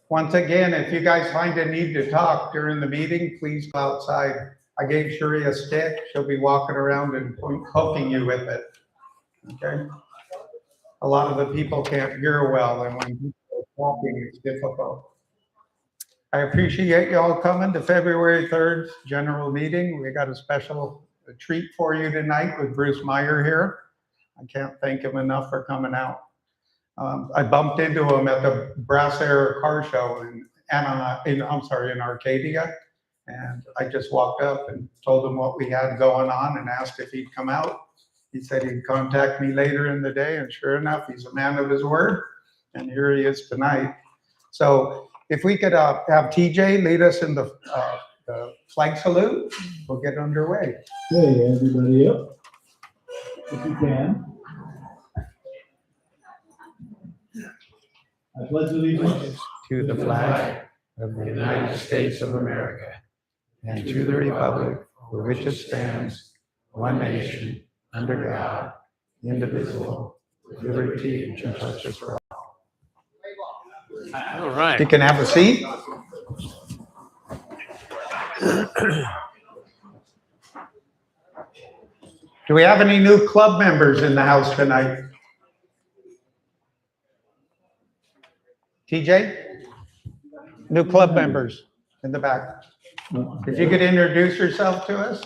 Once again, if you guys find a need to talk during the meeting, please go outside. I gave Sherry a stick. She'll be walking around and poking you with it. Okay? A lot of the people can't hear well, and when people are talking, it's difficult. I appreciate you all coming to February 3rd general meeting. We got a special treat for you tonight with Bruce Meyer here. I can't thank him enough for coming out. I bumped into him at the Brass Air car show in Arcadia. And I just walked up and told him what we had going on and asked if he'd come out. He said he'd contact me later in the day, and sure enough, he's a man of his word. And here he is tonight. So if we could have TJ lead us in the flag salute, we'll get underway. Hey, everybody up, if you can. I pledge allegiance to the flag of the United States of America and to the republic for which it stands, one nation, under God, indivisible, with liberty and justice for all. All right. You can have a seat. Do we have any new club members in the house tonight? TJ? New club members in the back. If you could introduce yourself to us.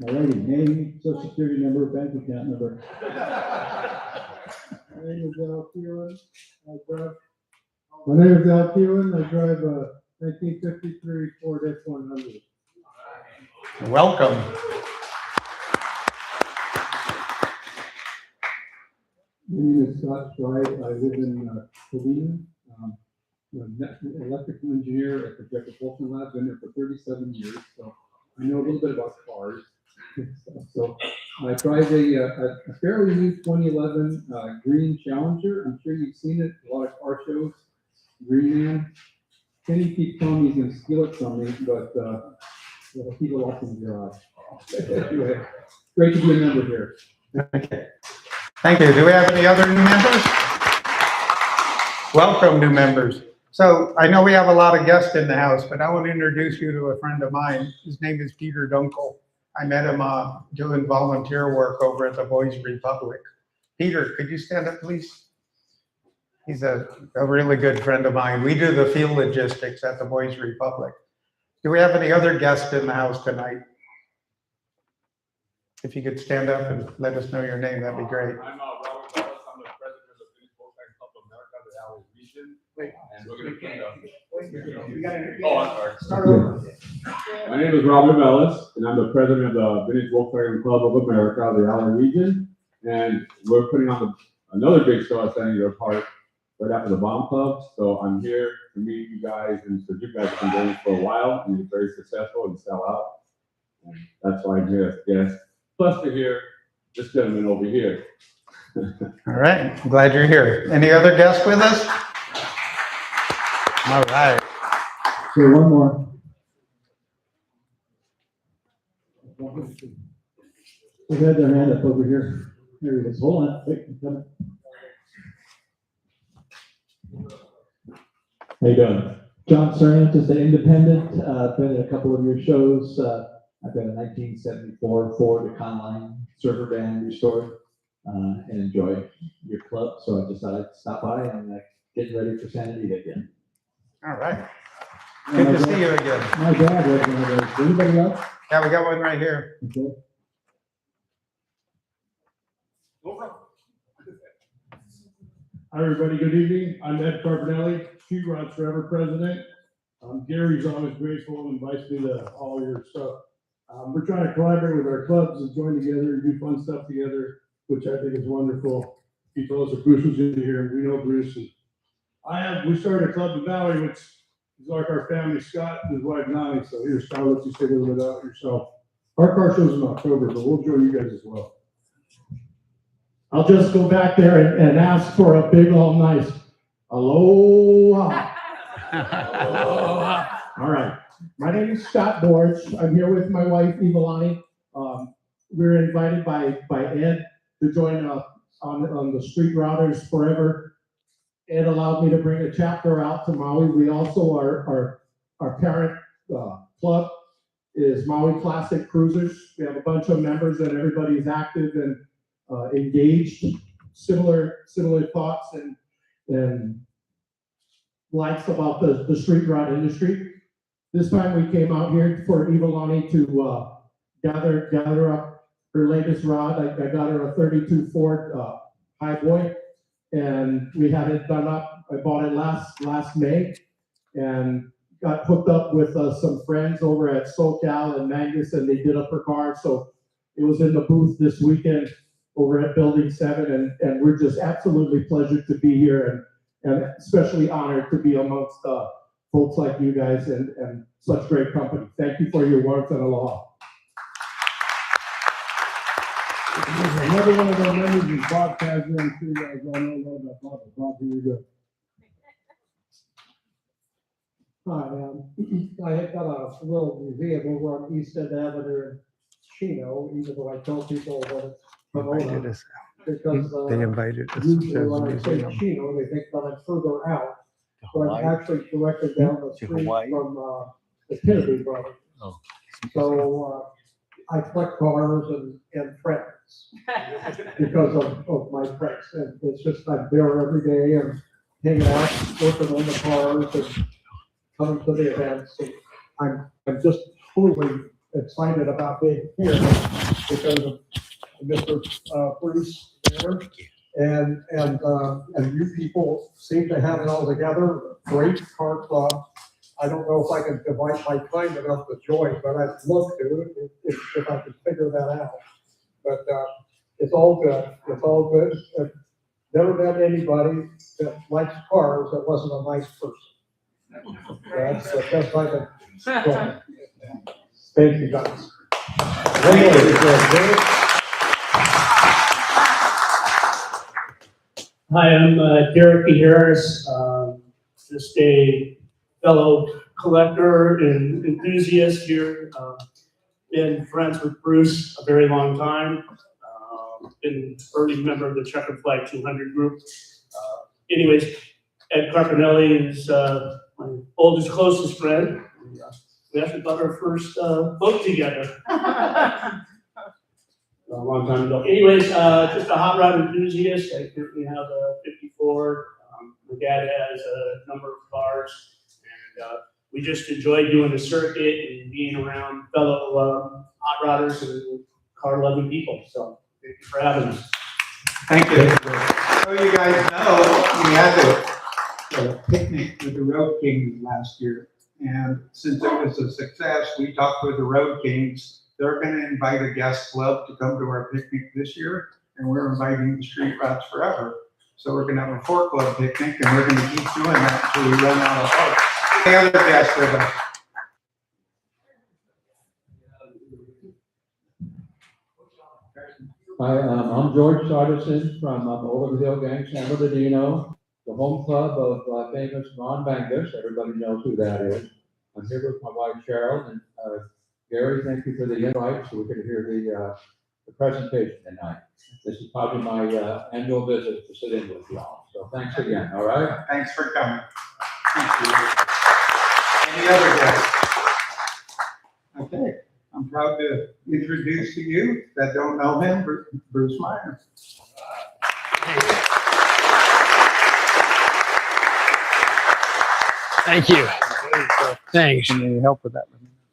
my righty name, social security number, bank account number. My name is Al Keelan. I drive a 1953 Ford F-100. Welcome. My name is Scott Stride. I live in Pomona. I'm an electrical engineer at the Jet Propulsion Lab. Been there for 37 years, so I know a little bit about cars. So I drive a fairly new 2011 green Challenger. I'm sure you've seen it, a lot of car shows. Green Man. Kenny keeps telling me he's going to steal it from me, but I'll keep it off in the garage. Anyway, great to be a member here. Okay. Thank you. Do we have any other new members? Welcome, new members. So I know we have a lot of guests in the house, but I want to introduce you to a friend of mine. His name is Peter Dunkel. I met him doing volunteer work over at the Boys Republic. Peter, could you stand up, please? He's a really good friend of mine. We do the field logistics at the Boys Republic. Do we have any other guests in the house tonight? If you could stand up and let us know your name, that'd be great. I'm Robert Wallace. I'm the president of the British Volkswagen Club of America, the Alley region. And we're going to oh, I'm sorry. Start over. My name is Robert Wallace, and I'm the president of the Vintage Volkswagen Club of America, the Alley region. And we're putting on another big show at San Diego Park right after the Bomb Club. So I'm here to meet you guys, and so you guys have been doing this for a while, and you're very successful and sell out. And that's why I'm here as a guest. Plus to hear this gentleman over here. All right, I'm glad you're here. Any other guests with us? All right. So one more. They had their hand up over here. There it is. Hold on. Wait, I'm coming. How you doing? John Cernan, just an independent. Been at a couple of your shows. I've got a 1974 Ford Econoline server van restored and enjoy your club. So I decided to stop by and get ready for Santa Anita again. All right. Good to see you again. My dad was one of those. Anybody else? Yeah, we got one right here. Okay. No problem. Hi, everybody. Good evening. I'm Ed Carbonelli, Street Rods Forever president. Gary's always grateful and invites me to all your stuff. We're trying to collaborate with our clubs and join together and do fun stuff together, which I think is wonderful. He told us that Bruce was in here, and we know Bruce. And we started a club in Valley, which is like our family, Scott and his wife Nani. So here's Scott, let you say a little bit about yourself. Our car show's in October, but we'll join you guys as well. I'll just go back there and ask for a big, all nice aloha. Aloha. All right. My name is Scott Borge. I'm here with my wife, Evelani. We were invited by Ed to join on the Street Routers Forever. Ed allowed me to bring a chapter out to Maui. We also our parent club is Maui Classic Cruisers. We have a bunch of members and everybody's active and engaged, similar thoughts and likes about the street rod industry. This time we came out here for Evelani to gather up her latest rod. I got her a 32 Ford Highboy, and we had it done up. I bought it last May, and got hooked up with some friends over at SoCal and Magnus, and they did up her car. So it was in the booth this weekend over at Building 7, and we're just absolutely pleasured to be here, and especially honored to be amongst folks like you guys and such great company. Thank you for your warmth and aloha. Another one of our members is Bob Kazan. I'm sure you guys all know a lot about Bob. Bob, here you go. Hi, I had got a little museum over on East End Avenue in Chino, even though I tell people that it's Pomona, because They invited us to usually the when I say museum. Chino, they think that I'm further out. To So I'm Hawaii? actually directed down the To street Hawaii? from the Kennedy Brothers. Oh. So I collect cars and friends because of my friends. And it's just, I'm there every day and hanging out, working on the cars and coming to the events. And I'm just totally excited about being here because of Mr. Bruce Meyer. And you people seem to have it all together. Great car club. I don't know if I can divide my time enough to join, but I'd love to if I could figure that out. But it's all good. It's all good. I've never met anybody that likes cars that wasn't a nice person. That's the best I can join. Thank you, guys. Hi, I'm Derek E. Harris, just a fellow collector and enthusiast here. Been friends with Bruce a very long time. Been early member of the Checkered Flag 200 group. Anyways, Ed Carpinelli is my oldest, closest friend. We actually bought our first boat together. A long time ago. Anyways, just a hot rod enthusiast. I currently have a 54. My dad has a number of cars, and we just enjoy doing the circuit and being around fellow hot rodders and car-loving people. So thank you for having us. Thank you. So you guys know, we had a picnic with the Road Kings last year. And since it was a success, we talked with the Road Kings. They're going to invite a guest club to come to our picnic this year, and we're inviting the Street Rods Forever. So we're going to have a 4-club picnic, and we're going to keep doing that until we run out of folks. The other guests with us. Hi, I'm George Sartison from Over the Hill Gang, San Bernardino, the home club of famous Ron Bangus. Everybody knows who that is. I'm here with my wife Cheryl, and Gary, thank you for the invite, so we can hear the presentation tonight. This is probably my annual visit to sit in with you all. So thanks again, all right? Thanks for coming. Thank you. Any other guests? Okay, I'm proud to introduce to you that don't know him, Bruce Meyer. Thank you. Thanks. Can you help with that?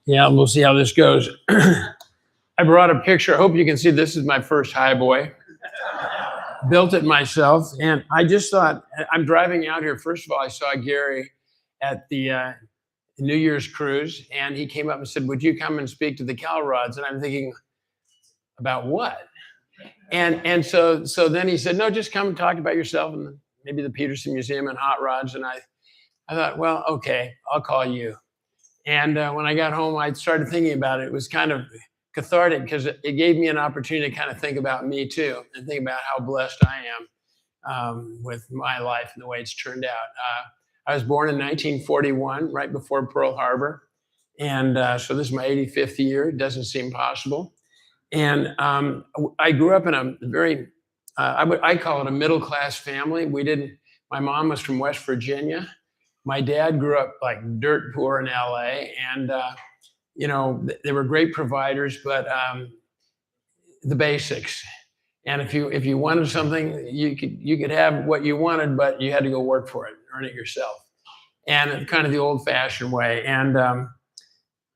Yeah, we'll see how this goes. I brought a picture. I hope you can see this is my first Highboy. Built it myself. And I just thought, I'm driving out here. First of all, I saw Gary at the New Year's cruise, and he came up and said, would you come and speak to the Cal Rods? And I'm thinking, about what? And so then he said, no, just come and talk about yourself and maybe the Petersen Museum and hot rods. And I thought, well, okay, I'll call you. And when I got home, I started thinking about it. It was kind of cathartic because it gave me an opportunity to kind of think about me too and think about how blessed I am with my life and the way it's turned out. I was born in 1941, right before Pearl Harbor. And so this is my 85th year. It doesn't seem possible. And I grew up in a very, I call it a middle-class family. My mom was from West Virginia. My dad grew up like dirt poor in LA. And, they were great providers, but the basics. And if you wanted something, you could have what you wanted, but you had to go work for it, earn it yourself. And kind of the old-fashioned way. And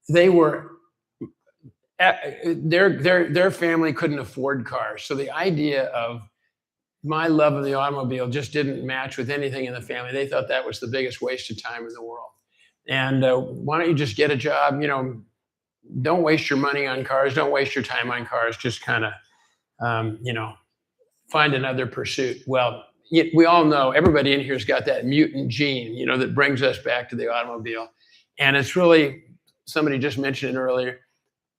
they were, their family couldn't afford cars. So the idea of my love of the automobile just didn't match with anything in the family. They thought that was the biggest waste of time in the world. And why don't you just get a job? Don't waste your money on cars. Don't waste your time on cars. Just kind of, find another pursuit. Well, we all know, everybody in here's got that mutant gene, that brings us back to the automobile. And it's really, somebody just mentioned it earlier,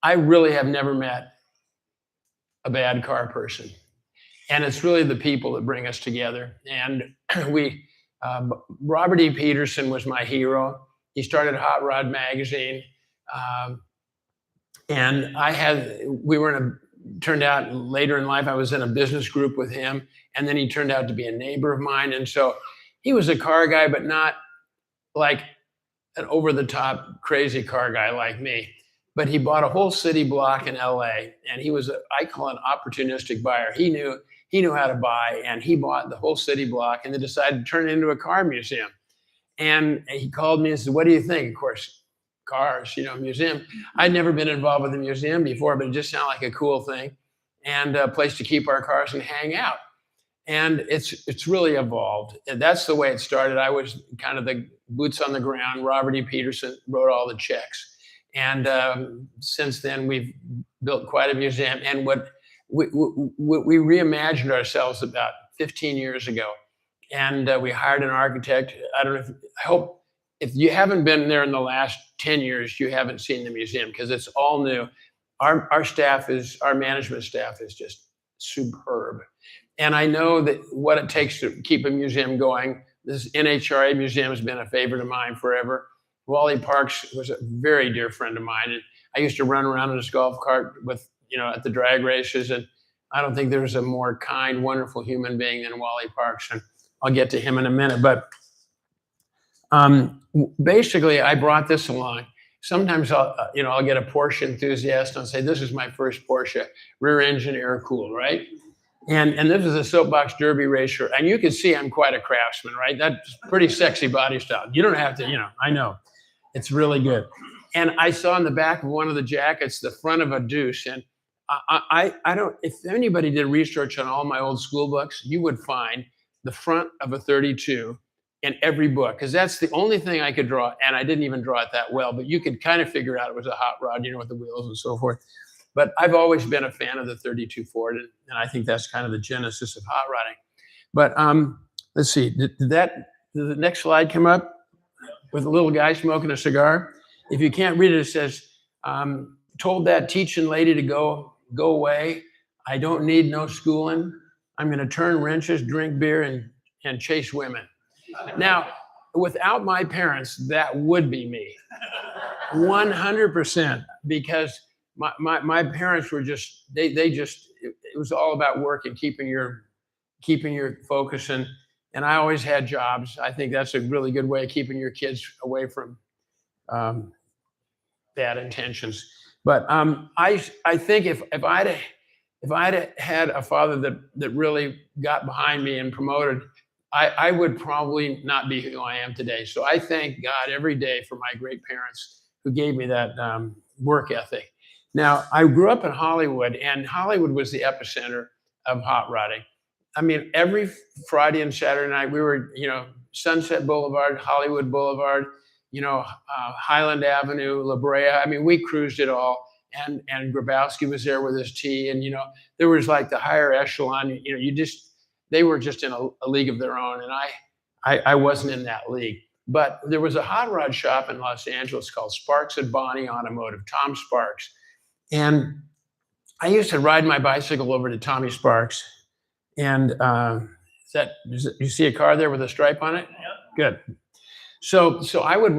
I really have never met a bad car person. And it's really the people that bring us together. And Robert E. Petersen was my hero. He started Hot Rod Magazine. And turned out later in life, I was in a business group with him. And then he turned out to be a neighbor of mine. And so he was a car guy, but not like an over-the-top crazy car guy like me. But he bought a whole city block in LA, and he was, I call an opportunistic buyer. He knew how to buy, and he bought the whole city block, and they decided to turn it into a car museum. And he called me and said, "What do you think?" Of course, cars, museum. I'd never been involved with a museum before, but it just sounded like a cool thing, and a place to keep our cars and hang out. And it's really evolved. And that's the way it started. I was kind of the boots on the ground. Robert E. Petersen wrote all the checks. And since then, we've built quite a museum. And what we reimagined ourselves about 15 years ago. And we hired an architect. I hope if you haven't been there in the last 10 years, you haven't seen the museum, because it's all new. Our management staff is just superb. And I know that what it takes to keep a museum going. This NHRA museum has been a favorite of mine forever. Wally Parks was a very dear friend of mine. And I used to run around in his golf cart with, at the drag races. And I don't think there's a more kind, wonderful human being than Wally Parks. And I'll get to him in a minute. But basically, I brought this along. Sometimes I'll get a Porsche enthusiast and I'll say, "This is my first Porsche, rear engine, air cooled," right? And this is a soapbox derby racer. And you can see I'm quite a craftsman, right? That's pretty sexy body style. You don't have to, I know. It's really good. And I saw in the back of one of the jackets, the front of a Deuce. And I don't, if anybody did research on all my old school books, you would find the front of a 32 in every book, because that's the only thing I could draw. And I didn't even draw it that well, but you could kind of figure out it was a hot rod, with the wheels and so forth. But I've always been a fan of the 32 Ford, and I think that's kind of the genesis of hot rodding. But let's see, did the next slide come up with a little guy smoking a cigar? If you can't read it, it says, "Told that teaching lady to go away. I don't need no schooling. I'm going to turn wrenches, drink beer, and chase women." Now, without my parents, that would be me, 100%, because my parents were just, it was all about work and keeping your focus. And I always had jobs. I think that's a really good way of keeping your kids away from bad intentions. But I think if I'd had a father that really got behind me and promoted, I would probably not be who I am today. So I thank God every day for my great parents who gave me that work ethic. Now, I grew up in Hollywood, and Hollywood was the epicenter of hot rodding. I mean, every Friday and Saturday night, we were, Sunset Boulevard, Hollywood Boulevard, Highland Avenue, La Brea. I mean, we cruised it all. And Grabowski was there with his tea. And, there was like the higher echelon, they were just in a league of their own. And I wasn't in that league. But there was a hot rod shop in Los Angeles called Sparks and Bonnie Automotive, Tom Sparks. And I used to ride my bicycle over to Tommy Sparks. And you see a car there with a stripe on it? Yep. Good. So I would